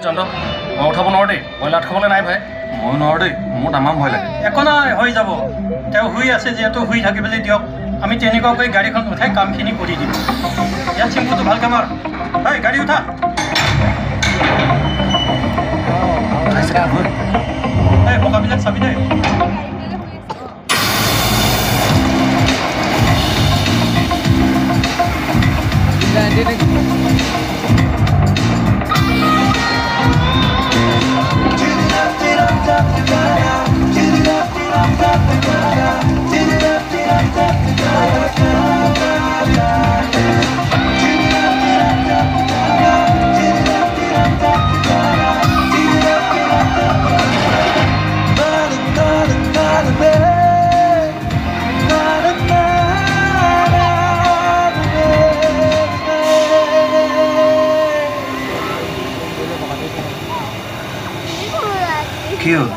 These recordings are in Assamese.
চন্দ্ৰ মই উঠাব নোৱাৰো দেই মই লাট খাবলৈ নাই ভাই মই নোৱাৰো দেই মোৰ তামাম ভয় লাগে একো নাই হৈ যাব তেওঁ শুই আছে যিহেতু শুই থাকিবলৈ দিয়ক আমি তেনেকুৱাকৈ গাড়ীখন উঠাই কামখিনি কৰি দিম ইয়াত চিম্পুটো ভালকৈ মাৰ হয় গাড়ী উঠা এই বোকাবিলাক চাবি দেই কি হ'ল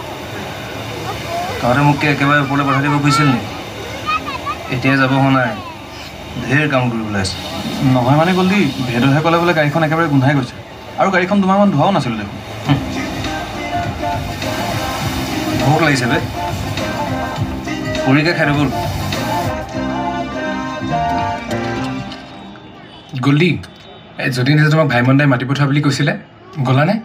তহঁতে মোক একেবাৰে ওপৰলৈ পঠাই দিব খুজিছিল নেকি এতিয়া যাব হোৱা নাই ঢেৰ কাম কৰিবলৈ আছে নহয় মানে গ'ল দি ভেদহে ক'লে বোলে গাড়ীখন একেবাৰে গোন্ধাই গৈছে আৰু গাড়ীখন দুমাহমান ধোৱাও নাছিলোঁ দেখোন ভোক লাগিছে বে পুৰিকে খাই দিব গ'লি যদি নিজে তোমাক ভাইমন দাই মাতি পঠোৱা বুলি কৈছিলে গ'লানে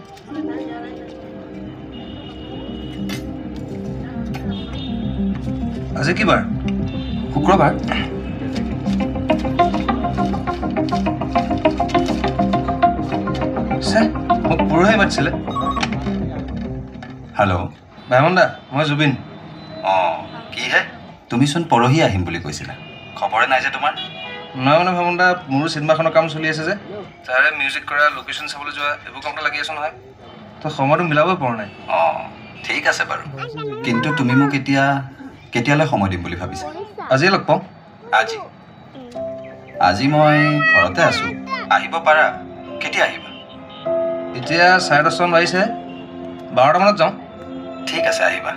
আজি কি বাৰ শুক্ৰবাৰ মোক পৰহি মাতিছিলে হেল্ল' ভাইমন দা মই জুবিন অঁ কিহে তুমিচোন পৰহি আহিম বুলি কৈছিলা খবৰে নাই যে তোমাৰ নহয় মানে ভাইমন দা মোৰো চিনেমাখনৰ কাম চলি আছে যে তাৰে মিউজিক কৰা লোকেশ্যন চাবলৈ যোৱা এইবোৰ কামতে লাগি আছো নহয় তো সময়টো মিলাবই পৰা নাই অঁ ঠিক আছে বাৰু কিন্তু তুমি মোক কেতিয়ালৈ সময় দিম বুলি ভাবিছা আজিয়ে লগ পাওঁ আজি মই ঘৰতে আছোঁ আহিব পাৰা কেতিয়া আহিবা এতিয়া 10:30মান বাজিছে 12টামানত যাওঁ ঠিক আছে আহিবা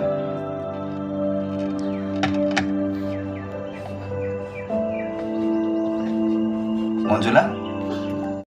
মঞ্জুলা